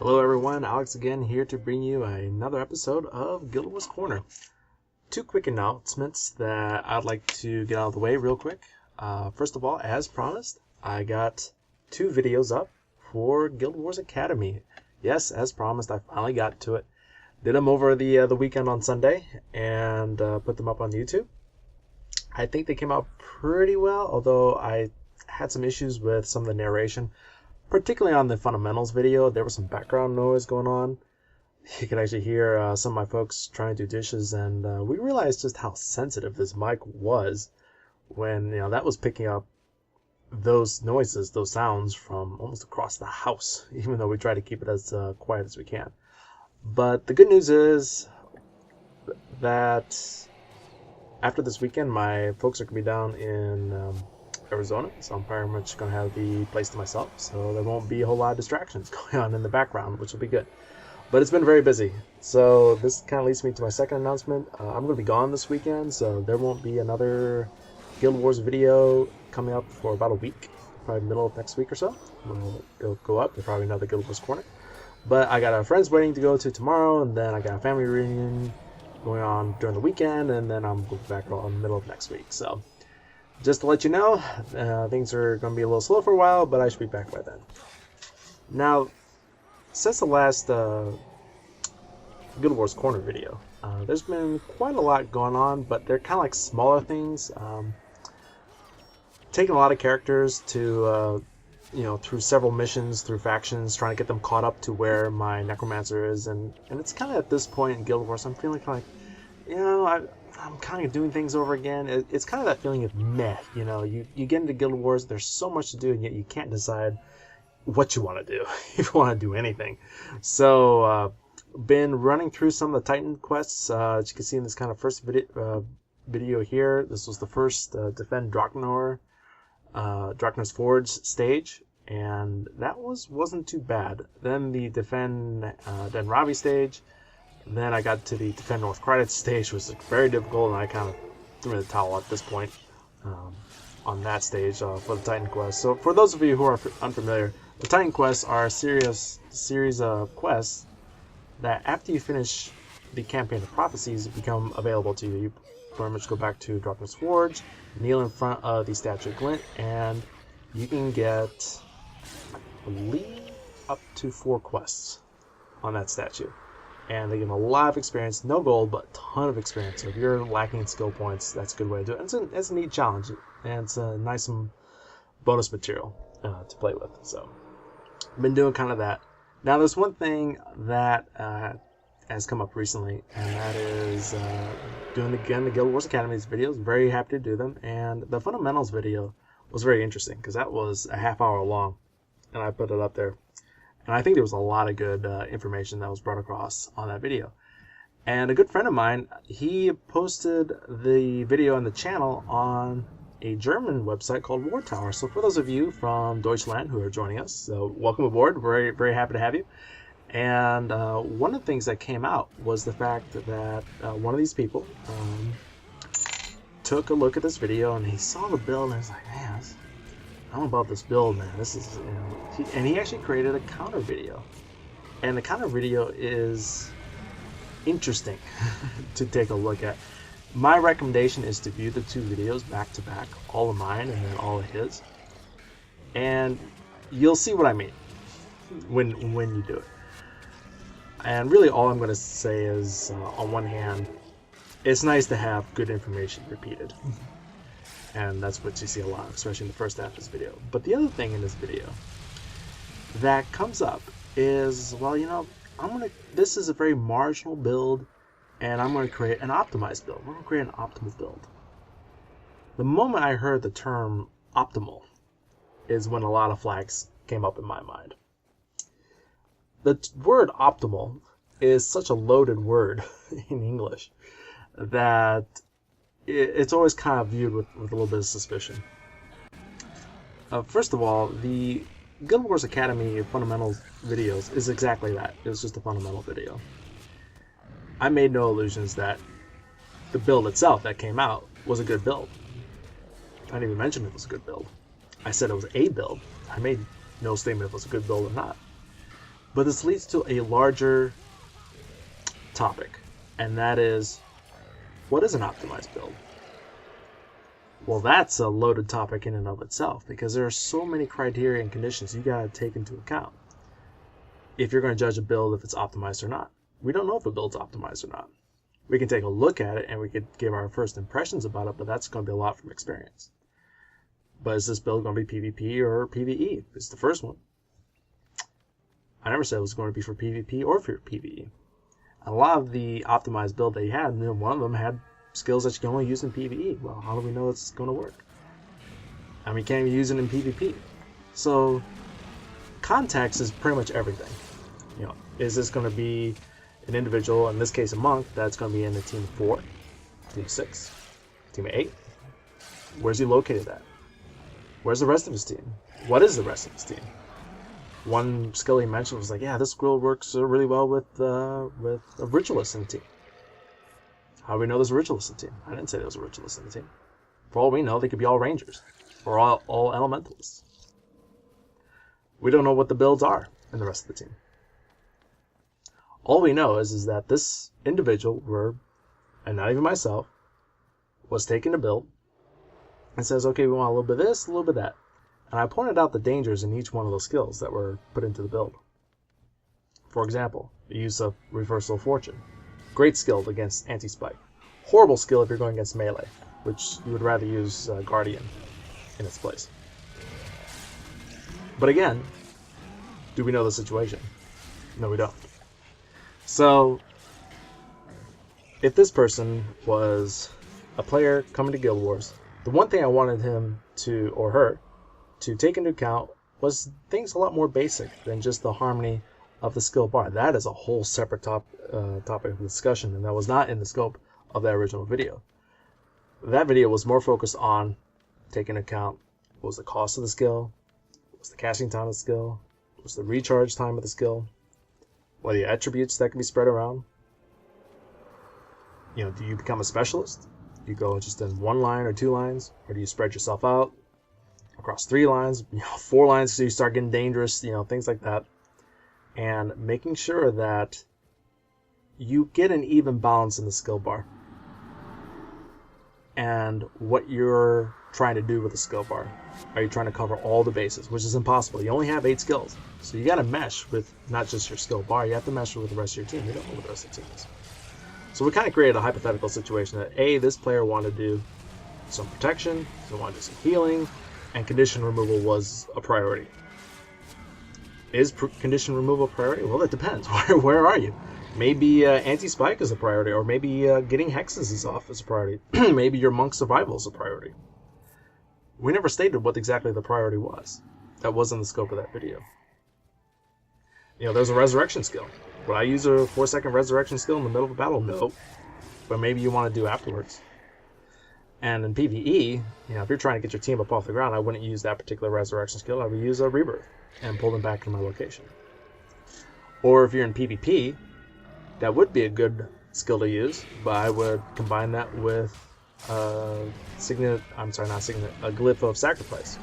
Hello everyone, Alex again here to bring you another episode of Guild Wars Corner. Two quick announcements that I'd like to get out of the way real quick. First of all, as promised, I got 2 videos up for Guild Wars Academy. Yes, as promised, I finally got to it. Did them over the weekend on Sunday and put them up on YouTube. I think they came out pretty well, although I had some issues with some of the narration. Particularly on the fundamentals video, there was some background noise going on. You could actually hear some of my folks trying to do dishes, and we realized just how sensitive this mic was when that was picking up those noises, those sounds from almost across the house, even though we try to keep it as quiet as we can. But the good news is that after this weekend, my folks are going to be down in Arizona, so I'm pretty much going to have the place to myself, so there won't be a whole lot of distractions going on in the background, which will be good. But it's been very busy, so this kind of leads me to my second announcement. I'm going to be gone this weekend, so there won't be another Guild Wars video coming up for about a week, probably middle of next week or so. It'll go up, there's probably another Guild Wars Corner. But I got a friend's wedding to go to tomorrow, and then I got a family reunion going on during the weekend, and then I'm going back on the middle of next week. So just to let you know, things are going to be a little slow for a while, but I should be back by then. Now, since the last Guild Wars Corner video, there's been quite a lot going on, but they're kind of like smaller things. Taking a lot of characters to, through several missions, through factions, trying to get them caught up to where my Necromancer is, and it's kind of at this point in Guild Wars, I'm feeling kind of like, I'm kind of doing things over again. It's kind of that feeling of meh, you get into Guild Wars, there's so much to do, and yet you can't decide what you want to do, if you want to do anything. So, been running through some of the Titan quests, as you can see in this kind of first video here. This was the first Defend Draknor's Forge stage, and that wasn't too bad. Then the Defend Denravi stage. Then I got to the Defend North Credits stage, which was very difficult, and I kind of threw in the towel at this point on that stage for the Titan Quest. So for those of you who are unfamiliar, the Titan Quests are a series of quests that after you finish the Campaign of Prophecies become available to you. You pretty much go back to Draknor's Forge, kneel in front of the Statue of Glint, and you can get, I believe, up to 4 quests on that statue. And they give them a lot of experience, no gold, but a ton of experience. So if you're lacking in skill points, that's a good way to do it. And it's a neat challenge, and it's a nice bonus material to play with. So I've been doing kind of that. Now there's one thing that has come up recently, and that is doing again the Guild Wars Academy's videos. Very happy to do them, and the fundamentals video was very interesting because that was a half hour long, and I put it up there. And I think there was a lot of good information that was brought across on that video. And a good friend of mine, he posted the video on the channel on a German website called War Tower. So for those of you from Deutschland who are joining us, so welcome aboard. Very, very happy to have you. And one of the things that came out was the fact that one of these people took a look at this video, and he saw the build, and he's like, man, I don't know about this build, man. This is, and he actually created a counter video, and the counter video is interesting to take a look at. My recommendation is to view the 2 videos back to back, all of mine and then all of his, and you'll see what I mean when you do it. And really, all I'm going to say is, on one hand, it's nice to have good information repeated. And that's what you see a lot, especially in the first half of this video. But the other thing in this video that comes up is, well, this is a very marginal build, and I'm going to create an optimized build. We're going to create an optimal build. The moment I heard the term optimal is when a lot of flags came up in my mind. The word optimal is such a loaded word in English that it's always kind of viewed with a little bit of suspicion. First of all, the Guild Wars Academy Fundamentals videos is exactly that. It was just a fundamental video. I made no illusions that the build itself that came out was a good build. I didn't even mention it was a good build. I said it was a build. I made no statement if it was a good build or not. But this leads to a larger topic, and that is, what is an optimized build? Well, that's a loaded topic in and of itself, because there are so many criteria and conditions you got to take into account if you're going to judge a build if it's optimized or not. We don't know if a build's optimized or not. We can take a look at it and we could give our first impressions about it, but that's going to be a lot from experience. But is this build going to be PvP or PvE? It's the first one. I never said it was going to be for PvP or for PvE. A lot of the optimized build they had, one of them had skills that you can only use in PvE. Well, how do we know it's going to work? I mean, you can't even use it in PvP. So, context is pretty much everything. Is this going to be an individual, in this case a monk, that's going to be in a team of 4, team of 6, team of 8? Where's he located at? Where's the rest of his team? What is the rest of his team? One skill he mentioned was like, yeah, this skill works really well with a ritualist in the team. How do we know there's a ritualist in the team? I didn't say there was a ritualist in the team. For all we know, they could be all rangers or all elementalists. We don't know what the builds are in the rest of the team. All we know is that this individual, and not even myself, was taking a build and says, okay, we want a little bit of this, a little bit of that. And I pointed out the dangers in each one of those skills that were put into the build. For example, the use of Reversal of Fortune. Great skill against anti-spike. Horrible skill if you're going against melee, which you would rather use Guardian in its place. But again, do we know the situation? No, we don't. So, if this person was a player coming to Guild Wars, the one thing I wanted him to, or her, to take into account was things a lot more basic than just the harmony of the skill bar. That is a whole separate topic of discussion, and that was not in the scope of that original video. That video was more focused on taking into account what was the cost of the skill, what was the casting time of the skill, what was the recharge time of the skill, what are the attributes that can be spread around. Do you become a specialist? Do you go just in 1 line or 2 lines, or do you spread yourself out across 3 lines, 4 lines, so you start getting dangerous, things like that. And making sure that you get an even balance in the skill bar and what you're trying to do with the skill bar. Are you trying to cover all the bases, which is impossible? You only have 8 skills, so you got to mesh with not just your skill bar, you have to mesh with the rest of your team. You don't know what the rest of the team is. So we kind of created a hypothetical situation that this player wanted to do some protection, they wanted to do some healing, and condition removal was a priority. Is condition removal a priority? Well, it depends. Where are you? Maybe anti-spike is a priority, or maybe getting hexes is off is a priority. Maybe your monk survival is a priority. We never stated what exactly the priority was. That wasn't the scope of that video. There's a resurrection skill. Would I use a 4-second resurrection skill in the middle of a battle? No. But maybe you want to do afterwards. And in PvE, if you're trying to get your team up off the ground, I wouldn't use that particular resurrection skill. I would use a rebirth and pull them back to my location. Or if you're in PvP, that would be a good skill to use, but I would combine that with a glyph of sacrifice,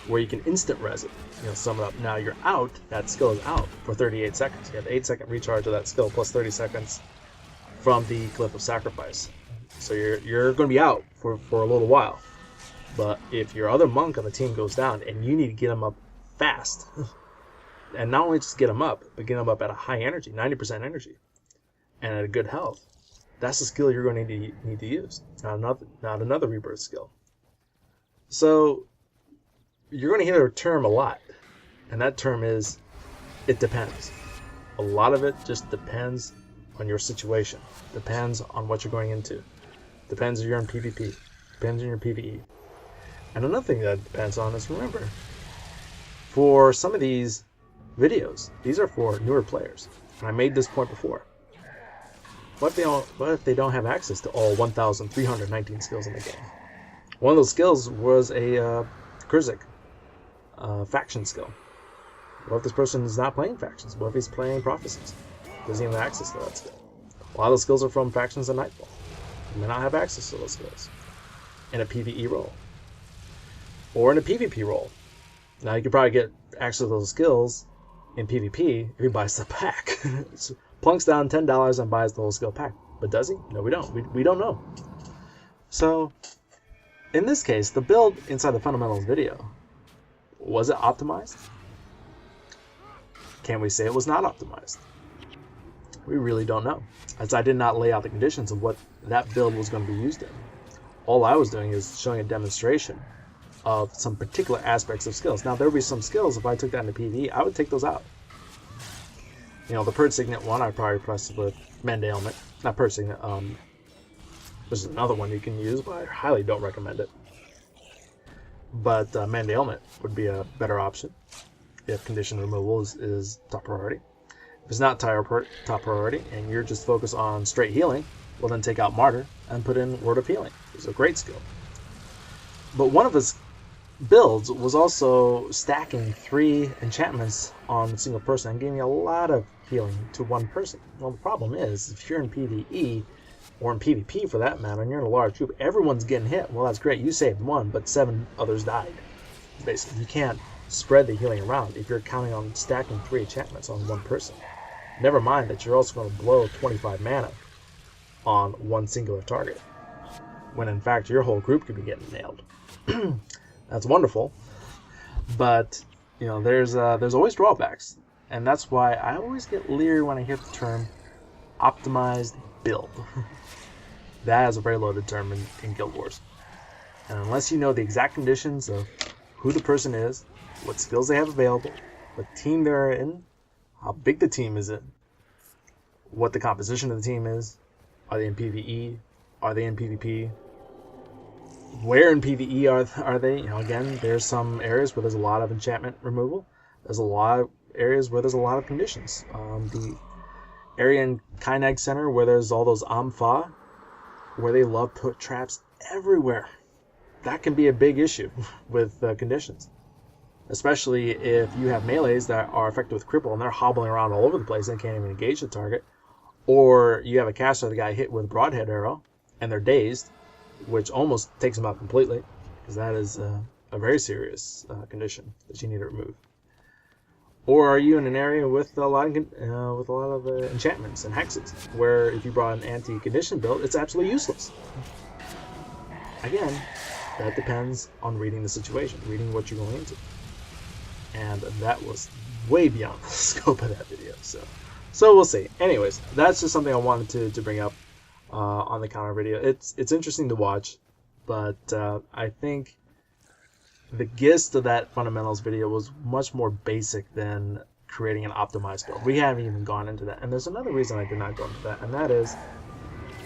where you can instant res it. Sum it up. Now you're out, that skill is out for 38 seconds. You have 8-second recharge of that skill plus 30 seconds from the glyph of sacrifice. So you're going to be out for a little while. But if your other monk on the team goes down and you need to get him up fast, and not only just get him up, but get him up at a high energy, 90% energy, and at a good health, that's the skill you're going to need to use, not another rebirth skill. So you're going to hear a term a lot, and that term is, it depends. A lot of it just depends on your situation, depends on what you're going into, depends if you're in PvP, depends on your PvE. And another thing that depends on is, remember, for some of these videos, these are for newer players, and I made this point before. What if they don't have access to all 1,319 skills in the game? One of those skills was a Krizik faction skill. What if this person is not playing factions? What if he's playing prophecies? Doesn't even have access to that skill. A lot of those skills are from factions and Nightfall. You may not have access to those skills in a PvE role or in a PvP role. Now you could probably get access to those skills in PvP, if he buys the pack. Plunks down $10 and buys the whole skill pack. But does he? No, we don't. We don't know. So, in this case, the build inside the fundamentals video, was it optimized? Can we say it was not optimized? We really don't know, as I did not lay out the conditions of what that build was going to be used in. All I was doing is showing a demonstration of some particular aspects of skills. Now, there would be some skills, if I took that into PvE, I would take those out. You know, the Purge Signet one, I probably replaced with Mend Ailment. Not Purge Signet, there's another one you can use, but I highly don't recommend it. But Mend Ailment would be a better option if condition removal is top priority. If it's not top priority and you're just focused on straight healing, well then take out Martyr and put in Word of Healing. It's a great skill. But one of his builds was also stacking 3 enchantments on a single person and giving a lot of healing to one person. Well, the problem is, if you're in PvE, or in PvP for that matter, and you're in a large group, everyone's getting hit. Well, that's great. You saved 1, but 7 others died. Basically, you can't spread the healing around if you're counting on stacking 3 enchantments on one person. Never mind that you're also going to blow 25 mana on one singular target, when in fact your whole group could be getting nailed. That's wonderful, but you know there's always drawbacks, and that's why I always get leery when I hear the term optimized build. That is a very loaded term in Guild Wars, and unless you know the exact conditions of who the person is, what skills they have available, what team they're in, how big the team is in, what the composition of the team is, are they in PvE, are they in PvP, where in PvE are they? You know, again, there's some areas where there's a lot of enchantment removal. There's a lot of areas where there's a lot of conditions. The area in Kainag Center where there's all those Ampha, where they love to put traps everywhere. That can be a big issue with conditions. Especially if you have melees that are affected with cripple and they're hobbling around all over the place and can't even engage the target. Or you have a caster that got hit with broadhead arrow and they're dazed, which almost takes them out completely, because that is a very serious condition that you need to remove. Or are you in an area with a lot of enchantments and hexes, where if you brought an anti-condition build, it's absolutely useless? Again, that depends on reading the situation, reading what you're going into. And that was way beyond the scope of that video, so we'll see. Anyways, that's just something I wanted to bring up on the counter video. It's interesting to watch, but I think the gist of that fundamentals video was much more basic than creating an optimized build. We haven't even gone into that, and there's another reason I did not go into that, and that is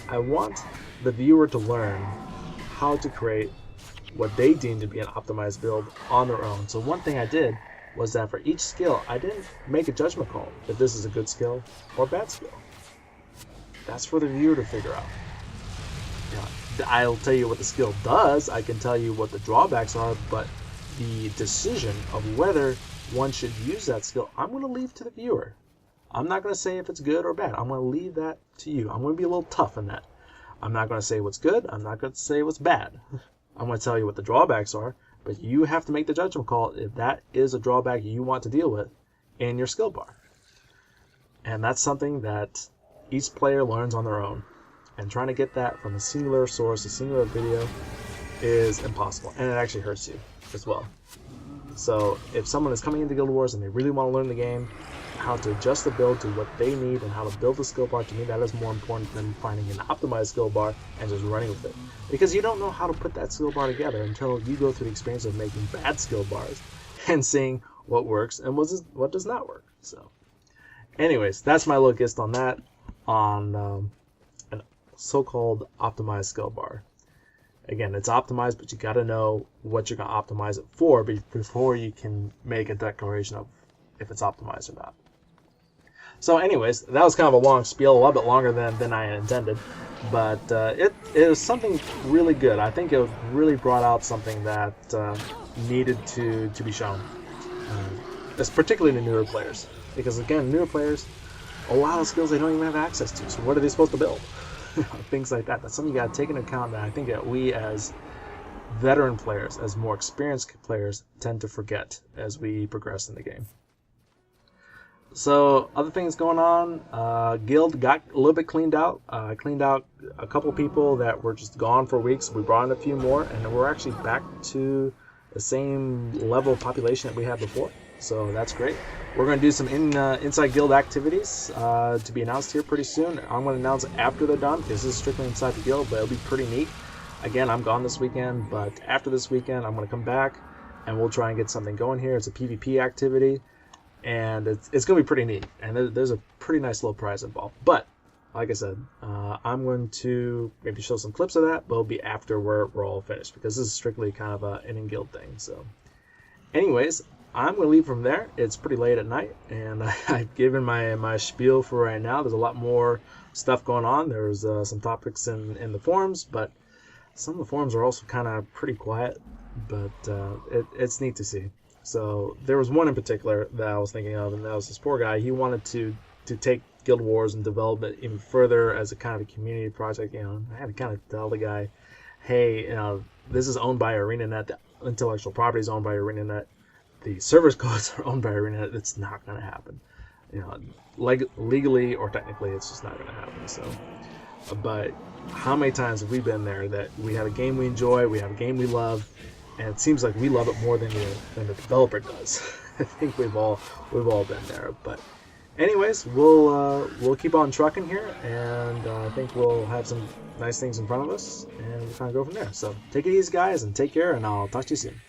I want the viewer to learn how to create what they deem to be an optimized build on their own. So one thing I did was that for each skill, I didn't make a judgment call if this is a good skill or a bad skill. That's for the viewer to figure out. You know, I'll tell you what the skill does, I can tell you what the drawbacks are, but the decision of whether one should use that skill, I'm going to leave to the viewer. I'm not going to say if it's good or bad. I'm going to leave that to you. I'm going to be a little tough in that. I'm not going to say what's good. I'm not going to say what's bad. I'm going to tell you what the drawbacks are, but you have to make the judgment call if that is a drawback you want to deal with in your skill bar. And that's something that each player learns on their own. And trying to get that from a singular source, a singular video, is impossible. And it actually hurts you as well. So if someone is coming into Guild Wars and they really want to learn the game, how to adjust the build to what they need and how to build the skill bar, to me that is more important than finding an optimized skill bar and just running with it. Because you don't know how to put that skill bar together until you go through the experience of making bad skill bars and seeing what works and what does not work. So anyways, that's my little gist on that, on a so-called optimized skill bar. Again, it's optimized, but you got to know what you're going to optimize it for before you can make a declaration of if it's optimized or not. So anyways, that was kind of a long spiel, a little bit longer than I had intended, but it was something really good. I think it really brought out something that needed to be shown. It's particularly to newer players, because again, newer players, a lot of skills they don't even have access to, so what are they supposed to build? Things like that. That's something you got to take into account, that I think that we as veteran players, as more experienced players, tend to forget as we progress in the game. So other things going on. Guild got a little bit cleaned out. I cleaned out a couple people that were just gone for weeks. We brought in a few more, and we're actually back to the same level of population that we had before. So that's great. We're going to do some inside guild activities to be announced here pretty soon. I'm going to announce after they're done because this is strictly inside the guild, but it'll be pretty neat. Again, I'm gone this weekend, but after this weekend, I'm going to come back and we'll try and get something going here. It's a PvP activity, and it's going to be pretty neat. And there's a pretty nice little prize involved. But like I said, I'm going to maybe show some clips of that, but it'll be after we're all finished because this is strictly kind of an in-guild thing. So, anyways, I'm going to leave from there. It's pretty late at night, and I've given my spiel for right now. There's a lot more stuff going on. There's some topics in the forums, but some of the forums are also kind of pretty quiet, but it's neat to see. So there was one in particular that I was thinking of, and that was this poor guy. He wanted to take Guild Wars and develop it even further as a kind of a community project. You know, I had to kind of tell the guy, hey, you know, this is owned by ArenaNet. The intellectual property is owned by ArenaNet. The servers codes are owned by ArenaNet. It's not going to happen. You know, legally or technically, it's just not going to happen. So, but how many times have we been there that we have a game we enjoy, we have a game we love, and it seems like we love it more than the developer does. I think we've all been there. But anyways, we'll keep on trucking here, and I think we'll have some nice things in front of us, and we'll kind of go from there. So take it easy, guys, and take care, and I'll talk to you soon.